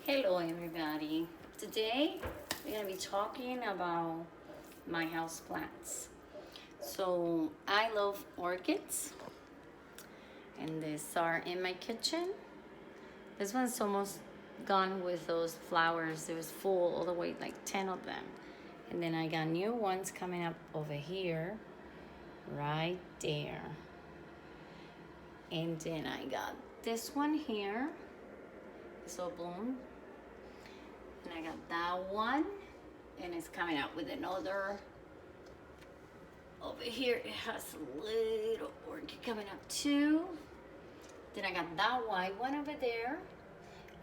Hello everybody. Today we're going to be talking about my house plants. So I love orchids and these are in my kitchen. This one's almost gone with those flowers. It was full all the way, like 10 of them. And then I got new ones coming up over here, right there. And then I got this one here. It's all bloomed. And I got that one, and it's coming out with another. Over here, it has a little orchid coming up too. Then I got that white one over there,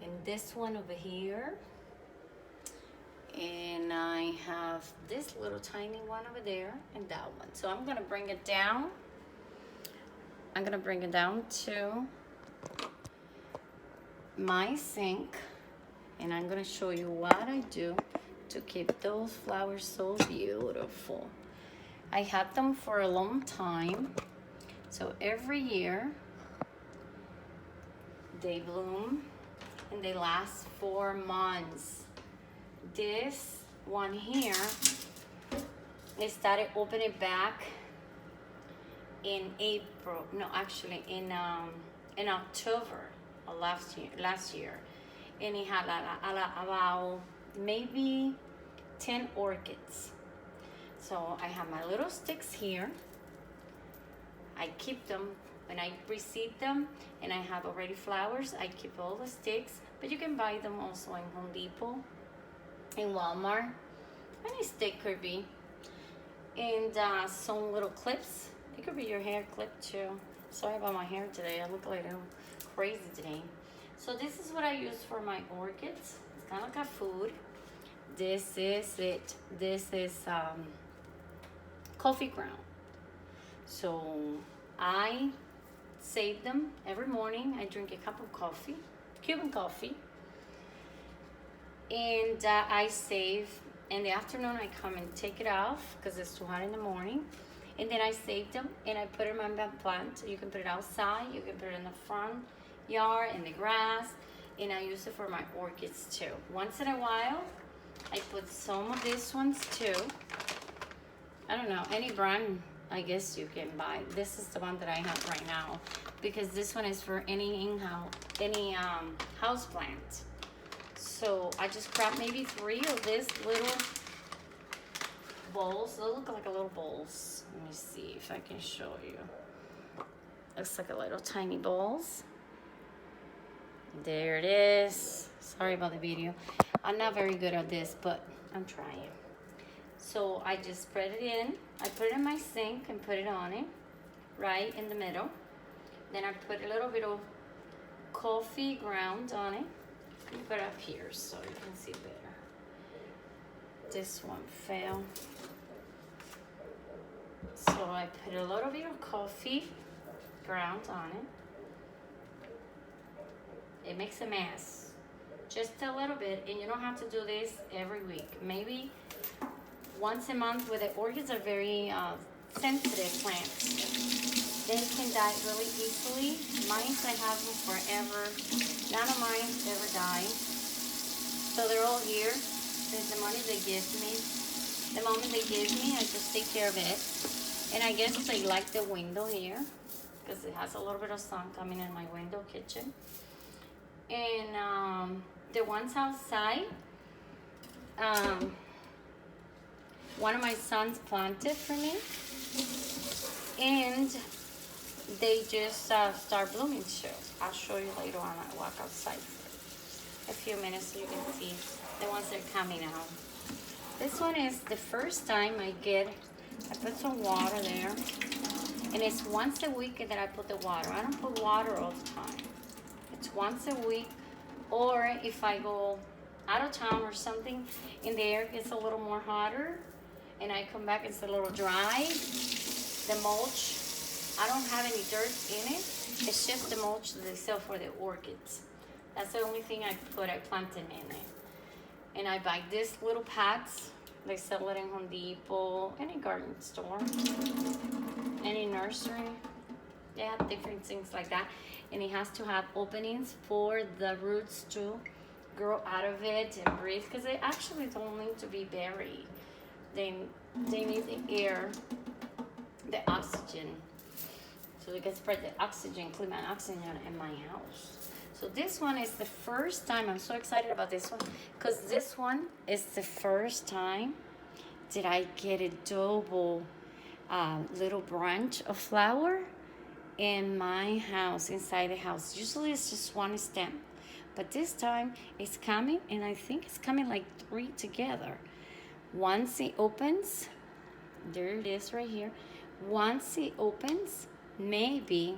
and this one over here. And I have this little tiny one over there, and that one. So I'm gonna bring it down. I'm gonna bring it down to my sink. And I'm gonna show you what I do to keep those flowers so beautiful. I had them for a long time. So every year they bloom and they last 4 months. This one here, they started opening back in April. No, actually in October of last year. And it had about maybe 10 orchids. So I have my little sticks here. I keep them when I receive them, and I have already flowers. I keep all the sticks, but you can buy them also in Home Depot, in Walmart. Any stick could be. And some little clips. It could be your hair clip too. Sorry about my hair today. I look like I'm crazy today. So this is what I use for my orchids. It's kind of like a food. This is it. This is coffee ground. So I save them every morning. I drink a cup of coffee, Cuban coffee. And I save, in the afternoon I come and take it off because it's too hot in the morning. And then I save them and I put them in my plant. You can put it outside, you can put it in the front yard, in the grass, and I use it for my orchids too. Once in a while, I put some of these ones too. I don't know, any brand I guess you can buy. This is the one that I have right now because this one is for any in-house, any house plant. So I just grab maybe 3 of these little bowls. They look like a little bowls. Let me see if I can show you. Looks like a little tiny bowls. There it is. Sorry about the video. I'm not very good at this, but I'm trying. So I just spread it in. I put it in my sink and put it on it, right in the middle. Then I put a little bit of coffee ground on it. Let me put it up here so you can see better. This one fell. So I put a little bit of coffee ground on it. It makes a mess, just a little bit, and you don't have to do this every week. Maybe once a month, where the orchids are very sensitive plants. They can die really easily. Mine, I have them forever. None of mine ever die. So they're all here since the moment they give me. I just take care of it. And I guess they like the window here because it has a little bit of sun coming in my window kitchen. And the ones outside, one of my sons planted for me, and they just start blooming too. I'll show you later on. I walk outside for a few minutes so you can see the ones that are coming out. This one is the first time I put some water there, and it's once a week that I put the water. I don't put water all the time. It's once a week, or if I go out of town or something, and the air gets a little more hotter, and I come back, it's a little dry. The mulch, I don't have any dirt in it. It's just the mulch that they sell for the orchids. That's the only thing I plant them in it. And I buy these little pots. They sell it in Home Depot, any garden store, any nursery. They have different things like that. And it has to have openings for the roots to grow out of it and breathe, because they actually don't need to be buried. They need the air, the oxygen, so they can spread the oxygen, clean my oxygen in my house. So this one is the first time, I'm so excited about this one, because this one is the first time that I get a double little branch of flower in my house, inside the house. Usually it's just one stem, but this time it's coming, and I think it's coming like 3 together. Once it opens, there it is right here. Once it opens, maybe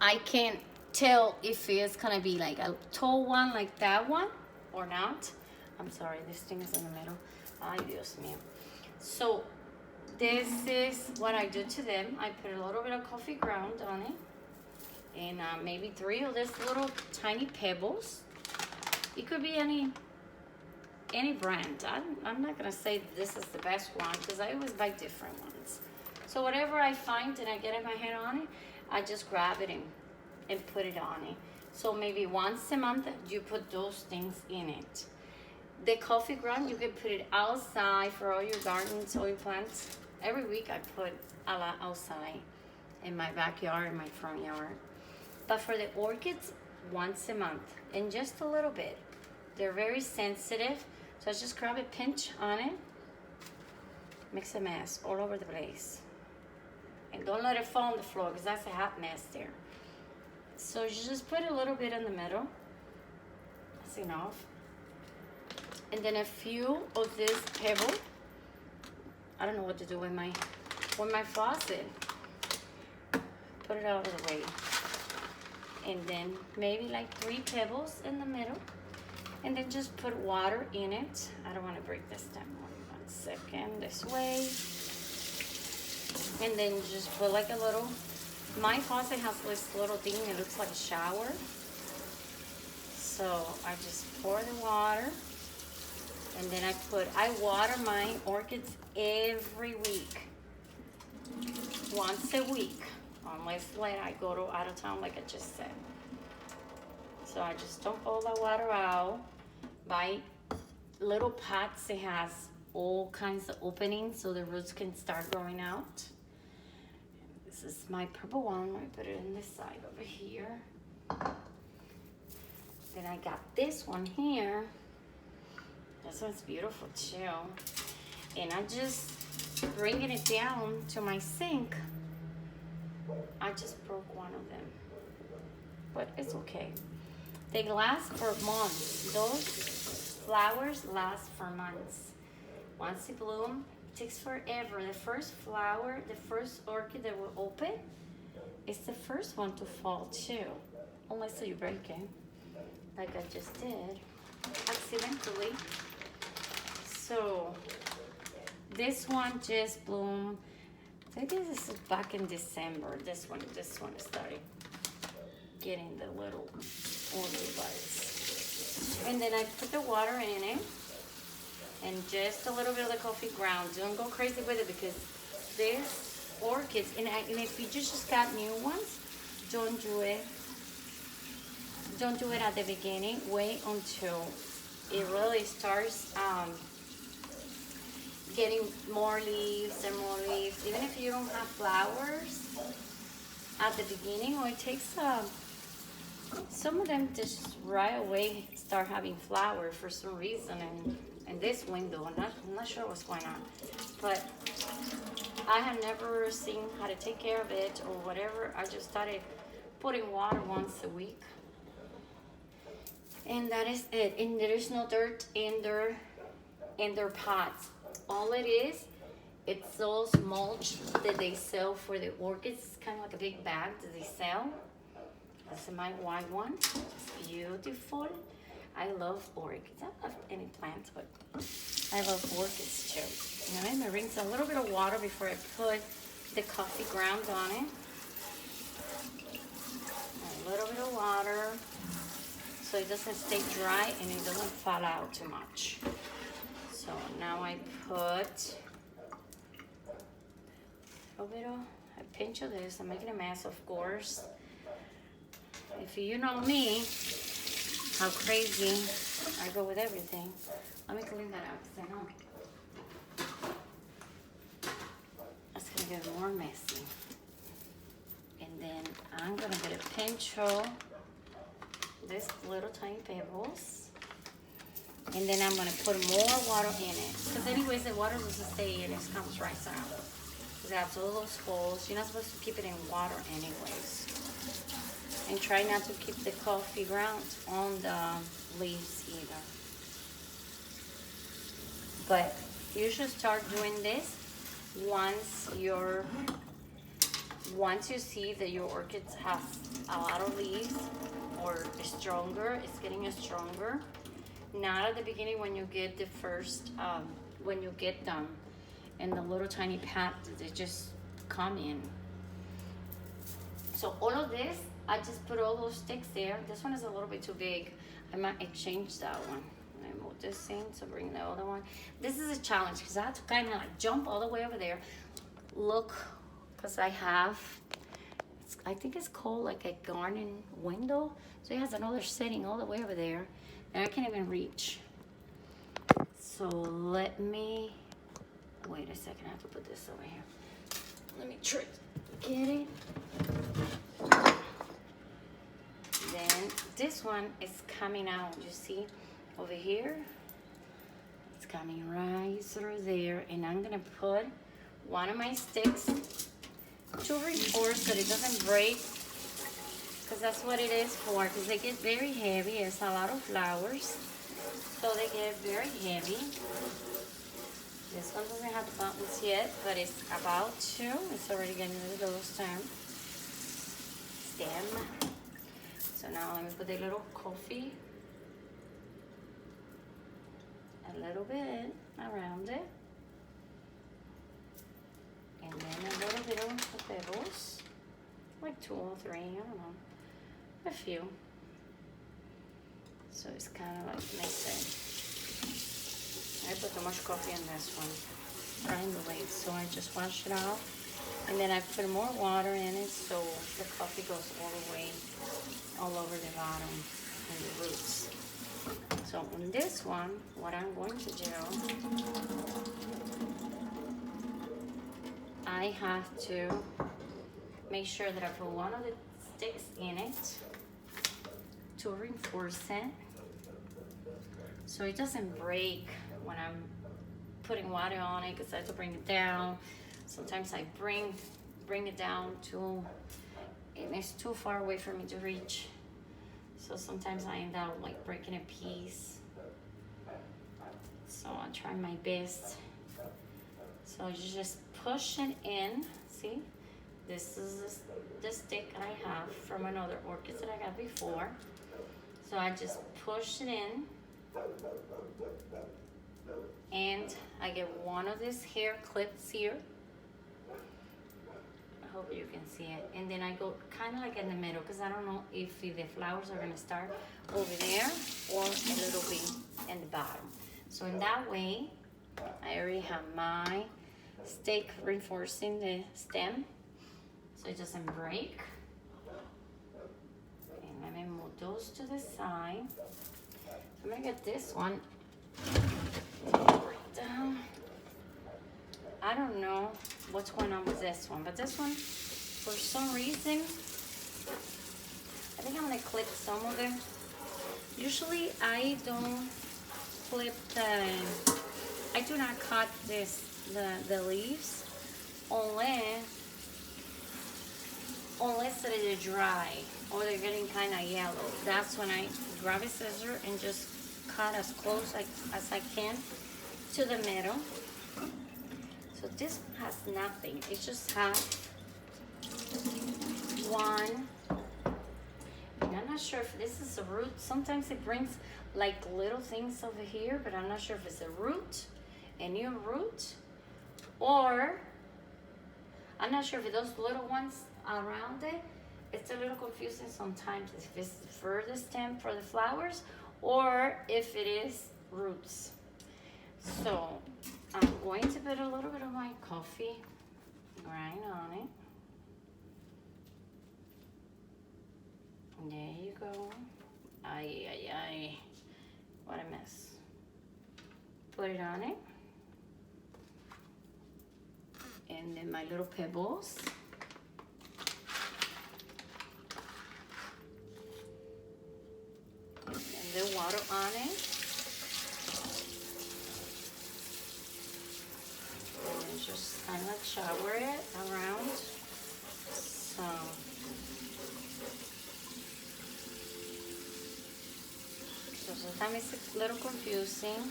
I can tell if it's gonna be like a tall one like that one or not. I'm sorry, this thing is in the middle. Ay, Dios mío. So this is what I do to them. I put a little bit of coffee ground on it, and maybe 3 of these little tiny pebbles. It could be any brand. I'm not gonna say this is the best one, because I always buy different ones. So whatever I find and I get in my hand on it, I just grab it and put it on it. So maybe once a month you put those things in it. The coffee ground, you can put it outside for all your gardens, all your plants. Every week I put a lot outside in my backyard, in my front yard. But for the orchids, once a month, and just a little bit. They're very sensitive, so I just grab a pinch on it, mix a mess all over the place. And don't let it fall on the floor, because that's a hot mess there. So you just put a little bit in the middle. That's enough. And then a few of this pebble. I don't know what to do with my faucet. Put it out of the way. And then maybe like 3 pebbles in the middle. And then just put water in it. I don't want to break this down. 1 second, this way. And then just put like a little, my faucet has this little thing, it looks like a shower. So I just pour the water, and then I water my orchids every week. Once a week, unless like I go out of town like I just said. So I just dump all the water out. Buy little pots that has all kinds of openings so the roots can start growing out. This is my purple one. I put it in this side over here. Then I got this one here. This one's beautiful too. And I just bringing it down to my sink. I just broke one of them, but it's okay. They last for months. Those flowers last for months. Once they bloom, it takes forever. The first flower, the first orchid that will open, is the first one to fall too. Unless you break it, like I just did, accidentally. So, this one just bloomed. I think this is back in December. This one started getting the little orchid buds. And then I put the water in it and just a little bit of the coffee ground. Don't go crazy with it, because this orchids, and if you just got new ones, don't do it at the beginning. Wait until it really starts getting more leaves and more leaves. Even if you don't have flowers at the beginning, or it takes some of them just right away start having flowers for some reason, and in this window, I'm not sure what's going on, but I have never seen how to take care of it or whatever. I just started putting water once a week, and that is it. And there is no dirt in their pots. All it is, it's those mulch that they sell for the orchids. It's kind of like a big bag that they sell. This is my white one. It's beautiful. I love orchids. I don't love any plants, but I love orchids too. And I'm gonna rinse a little bit of water before I put the coffee ground on it. A little bit of water so it doesn't stay dry and it doesn't fall out too much. So now I put a little, a pinch of this. I'm making a mess, of course. If you know me, how crazy I go with everything. Let me clean that up, because I know it's gonna get more messy. And then I'm gonna get a pinch of this little tiny pebbles. And then I'm gonna put more water in it. Because anyways, the water doesn't stay in, it comes right out. Because it has all those holes. You're not supposed to keep it in water anyways. And try not to keep the coffee grounds on the leaves either. But you should start doing this once you see that your orchids have a lot of leaves or stronger, it's getting stronger. Not at the beginning when you get the first, when you get them in the little tiny pat, they just come in. So all of this, I just put all those sticks there. This one is a little bit too big. I might exchange that one. I move this in to bring the other one. This is a challenge because I have to kind of like jump all the way over there. Look, because I have, I think it's called like a garden window. So it has another setting all the way over there. And I can't even reach. So let me, wait a second, I have to put this over here. Let me try to get it. Then this one is coming out, you see over here? It's coming right through there. And I'm gonna put one of my sticks to reinforce that it doesn't break. Because that's what it is for, because they get very heavy. It's a lot of flowers, so they get very heavy. This one doesn't have buttons yet, but it's about to. It's already getting rid of those stem. So now let me put a little coffee, a little bit around it, and then a little bit of pebbles, like 2 or 3, I don't know. A few. So it's kind of like mixing. I put too much coffee in this one. Trying the leaves, so I just wash it out. And then I put more water in it so the coffee goes all the way, all over the bottom and the roots. So on this one, what I'm going to do, I have to make sure that I put one of the sticks in it to reinforce it so it doesn't break when I'm putting water on it, because I have to bring it down. Sometimes I bring it down to, and it's too far away for me to reach, so sometimes I end up like breaking a piece. So I try my best. So you just push it in. See, this is the stick I have from another orchid that I got before. So I just push it in, and I get one of these hair clips here. I hope you can see it. And then I go kind of like in the middle, because I don't know if the flowers are going to start over there or a little bit in the bottom. So in that way, I already have my stick reinforcing the stem so it doesn't break. Let me move those to the side. I'm gonna get this one down. I don't know what's going on with this one, but this one, for some reason, I think I'm gonna clip some of it. Usually I don't clip I do not cut the leaves unless they're dry or they're getting kind of yellow. That's when I grab a scissor and just cut as close as I can to the middle. So this one has nothing. It just has one. And I'm not sure if this is a root. Sometimes it brings like little things over here, but I'm not sure if it's a root, a new root, or I'm not sure if those little ones around it, it's a little confusing sometimes if it's for the stem for the flowers or if it is roots. So I'm going to put a little bit of my coffee grind on it. And there you go. Ay, ay, ay. What a mess. Put it on it. And then my little pebbles. And the water on it. And then just kind of like shower it around. So sometimes it's a little confusing.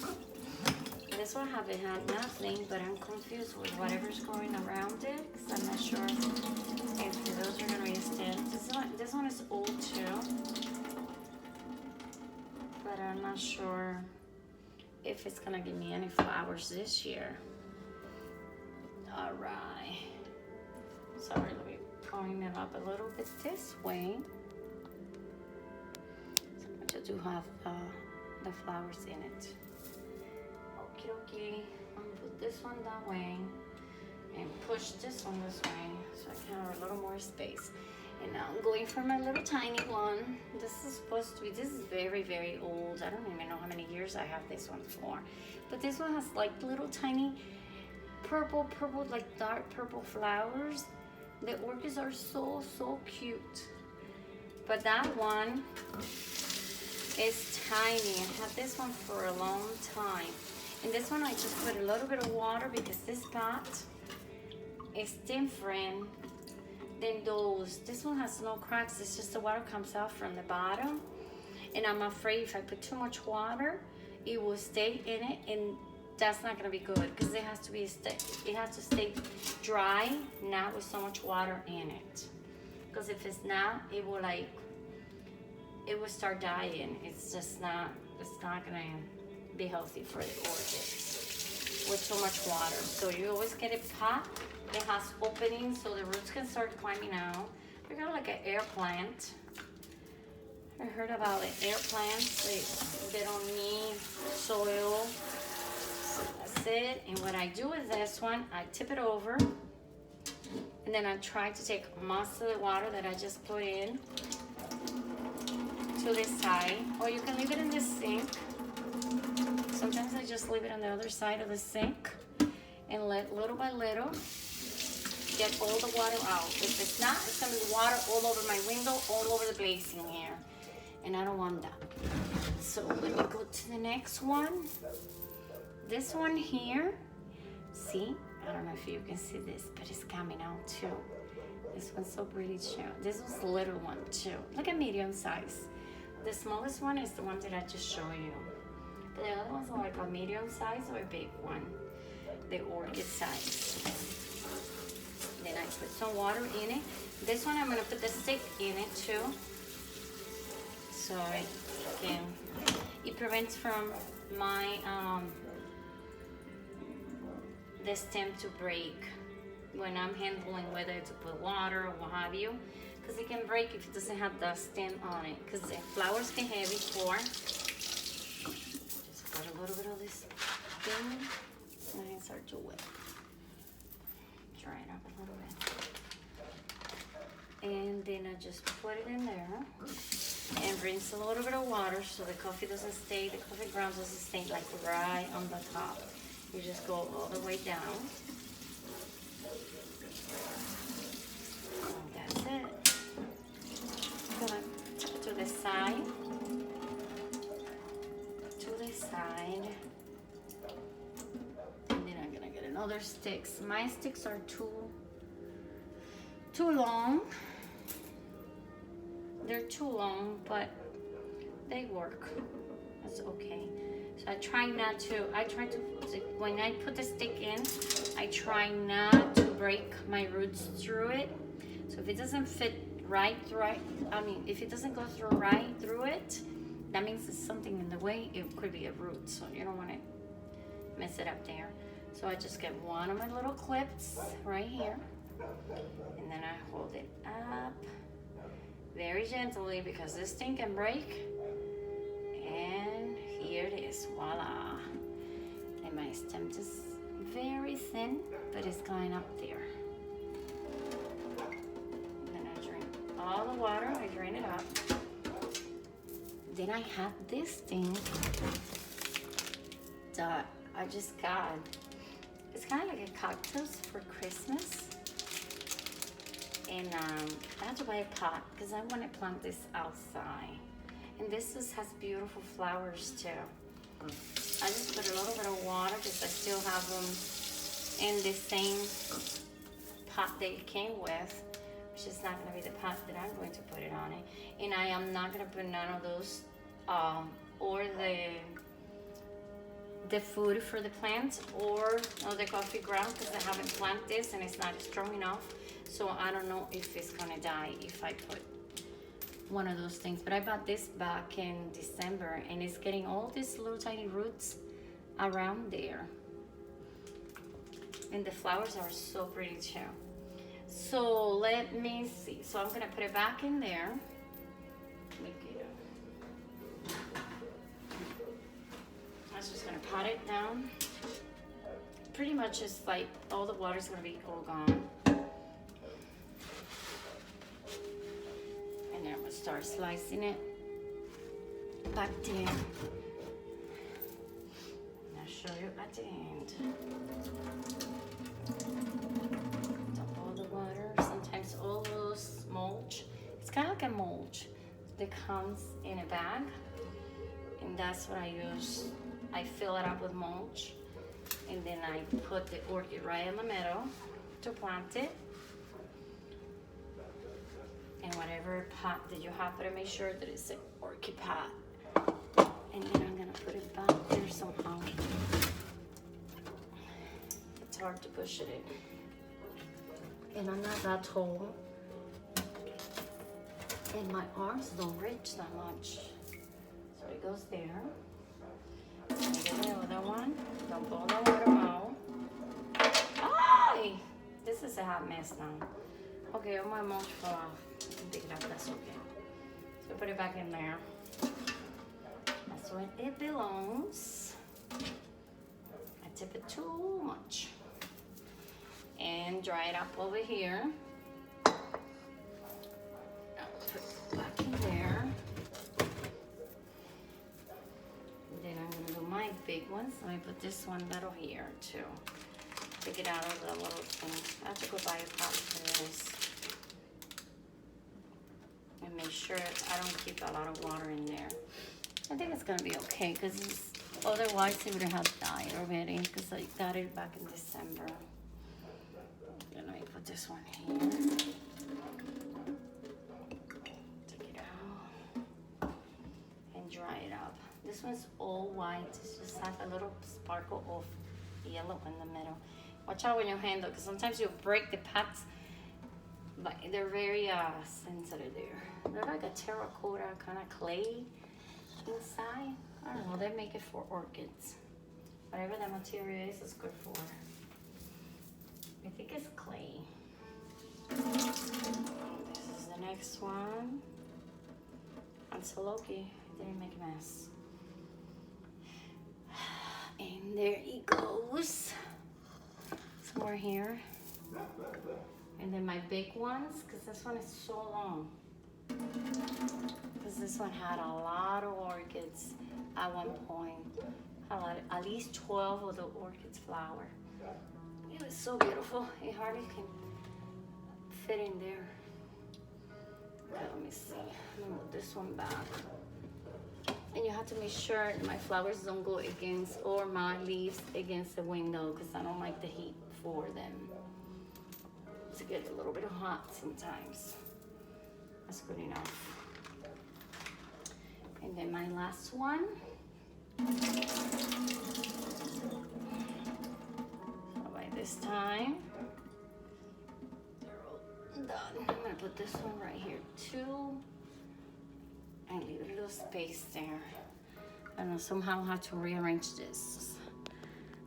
This one haven't had nothing, but I'm confused with whatever's going around it because I'm not sure if those are gonna be stems. This one is old too, but I'm not sure if it's gonna give me any flowers this year. All right. Sorry, let me point it up a little bit this way. So I do have the flowers in it. Okay, I'm gonna put this one that way and push this one this way so I can have a little more space. And now I'm going for my little tiny one. This is supposed to be, this is very, very old. I don't even know how many years I have this one for. But this one has like little tiny purple, like dark purple flowers. The orchids are so, so cute. But that one is tiny. I had this one for a long time. And this one I just put a little bit of water because this pot is different than those. This one has no cracks, it's just the water comes out from the bottom. And I'm afraid if I put too much water, it will stay in it and that's not gonna be good because it has to stay dry, not with so much water in it. Because if it's not, it will start dying. It's not gonna be healthy for the orchids with too much water. So you always get a pot that has openings so the roots can start climbing out. We got like an air plant. I heard about it. Air plants, they don't need soil. So that's it. And what I do with this one, I tip it over and then I try to take most of the water that I just put in to this side, or you can leave it in the sink. Sometimes I just leave it on the other side of the sink and let little by little get all the water out. If it's not, it's gonna be water all over my window, all over the place in here. And I don't want that. So let me go to the next one. This one here, see? I don't know if you can see this, but it's coming out too. This one's so pretty too. This was a little one too, like a medium size. The smallest one is the one that I just showed you. But the other ones are like a medium size or a big one, the orchid size. Then I put some water in it. This one I'm gonna put the stick in it too. So it prevents from my, the stem to break when I'm handling whether to put water or what have you. Because it can break if it doesn't have the stem on it. Because the flowers can have before. Just put a little bit of this thing. My hands are too wet. Dry it up a little bit. And then I just put it in there. And rinse a little bit of water so the coffee doesn't stay, the coffee grounds doesn't stay like right on the top. You just go all the way down. And that's it. I'm gonna tip it to the side. To the side. And then I'm gonna get another sticks. My sticks are too long. They're too long, but they work. That's okay. So I try to, when I put the stick in, I try not to break my roots through it. So if it doesn't fit if it doesn't go through right through it, that means there's something in the way. It could be a root, so you don't want to mess it up there. So I just get one of my little clips right here, and then I hold it up very gently because this thing can break. And here it is, voila. And my stem is very thin, but it's going up there. Then I drain all the water, I drain it up. then I have this thing that I just got. It's kind of like a cactus for Christmas. And I had to buy a pot because I want to plant this outside. And this has beautiful flowers too. I just put a little bit of water because I still have them in the same pot they came with, which is not going to be the pot that I'm going to put it on it. And I am not going to put none of those or the food for the plants or the coffee ground because I haven't planted this and it's not strong enough. So I don't know if it's going to die if I put one of those things. But I bought this back in December and it's getting all these little tiny roots around there. And the flowers are so pretty too. So let me see. So I'm gonna put it back in there. I'm just gonna pot it down. Pretty much it's like all the water's gonna be all gone. And then I'm gonna start slicing it back there. I'll show you at the end. Dump all the water. Sometimes all those mulch, it's kind of like a mulch that comes in a bag, and that's what I use. I fill it up with mulch, and then I put the orchid right in the middle to plant it. And whatever pot that you have, but make sure that it's an orchid pot. And then I'm gonna put it back there somehow. It's hard to push it in. And I'm not that tall. And my arms don't reach that much. So it goes there. And get the other one. Dump all the water out. Ay! This is a hot mess now. Okay, all my mulch fell off. Pick it up, that's okay. So put it back in there. That's where it belongs. I tip it too much. And dry it up over here. I'll put it back in there. And then I'm gonna do my big ones. Let me put this one little here too. Take it out of the little thing. I have to go buy a pot for this. And make sure I don't keep a lot of water in there. I think it's gonna be okay because otherwise it would have died already because I got it back in December. And let me put this one here. Take it out and dry it up. This one's all white. It just has a little sparkle of yellow in the middle. Watch out when you handle because sometimes you break the pots, but they're very sensitive there. They're like a terracotta kind of clay inside. I don't know, they make it for orchids. Whatever that material is, it's good for. I think it's clay. This is the next one. I'm so lucky I didn't make a mess. And there he goes. Some more here. And then my big ones, because this one is so long. Because this one had a lot of orchids at one point. At least 12 of the orchids flower. It was so beautiful. It hardly can fit in there. Okay, let me see. I'm gonna move this one back. And you have to make sure my flowers don't go against, or my leaves against the window, because I don't like the heat for them. To get a little bit hot sometimes. That's good enough. And then my last one. So by this time, they're all done. I'm gonna put this one right here too. And leave a little space there. I don't know, somehow I have to rearrange this.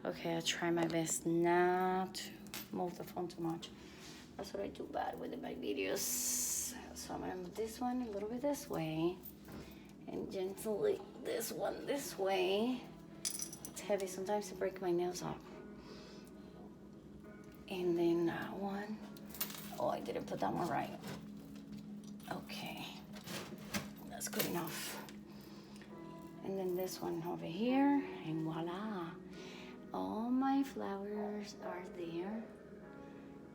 Okay, I try my best not to move the phone too much. That's what I do bad with my videos. So I'm gonna move this one a little bit this way. And gently this one this way. It's heavy, sometimes I break my nails off. And then that one. Oh, I didn't put that one right. Okay, that's good enough. And then this one over here, and voila. All my flowers are there.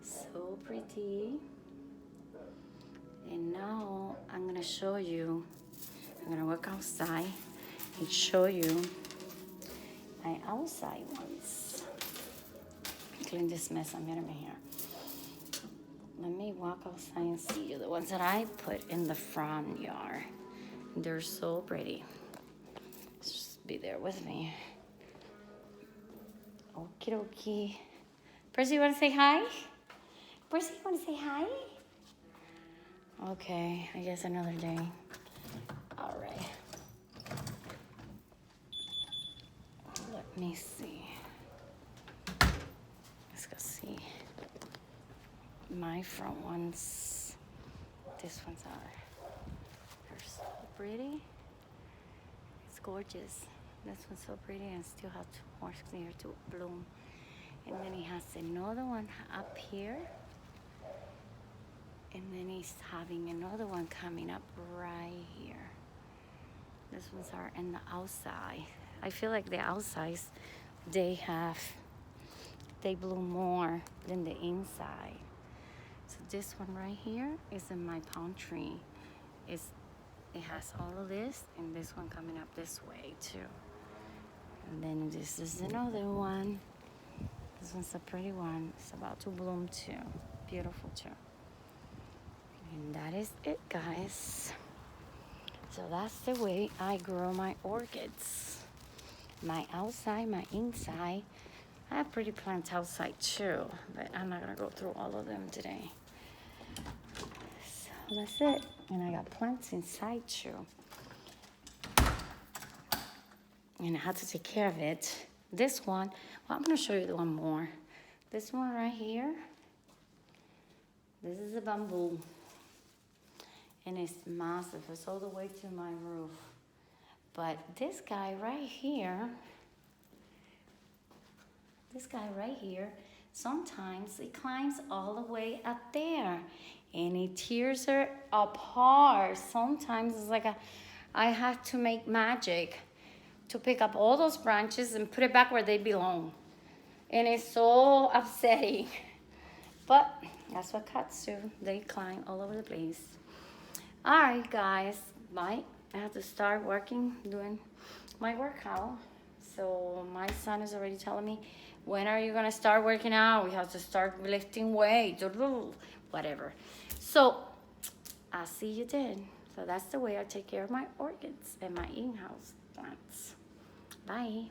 So pretty. And now I'm gonna show you, I'm gonna walk outside and show you my outside ones. Clean this mess I made in my hair. Let me walk outside and see you. The ones that I put in the front yard. They're so pretty. Just be there with me. Okie dokie. Percy, you wanna say hi? Percy, you wanna say hi? Okay, I guess another day. All right. Let me see. Let's go see. My front ones. These ones they're so pretty. It's gorgeous. This one's so pretty and still have 2 more here to bloom. And then he has another one up here. And then he's having another one coming up right here. These ones are in the outside. I feel like the outsides, they bloom more than the inside. So this one right here is in my palm tree. It has all of this, and this one coming up this way too. And then this is another one. This one's a pretty one. It's about to bloom too. Beautiful too. And that is it, guys. So that's the way I grow my orchids. My outside, my inside. I have pretty plants outside too, but I'm not gonna go through all of them today. So that's it. And I got plants inside too. And I had to take care of it. This one, well, I'm gonna show you the one more. This one right here, this is a bamboo. And it's massive, it's all the way to my roof. But this guy right here, sometimes it climbs all the way up there and it tears her apart. Sometimes it's like I have to make magic to pick up all those branches and put it back where they belong. And it's so upsetting. But that's what cats do. They climb all over the place. All right, guys, bye. I have to start working, doing my workout. So my son is already telling me, when are you gonna start working out? We have to start lifting weights, whatever. So I see you did. So that's the way I take care of my orchids and my in-house plants. Bye.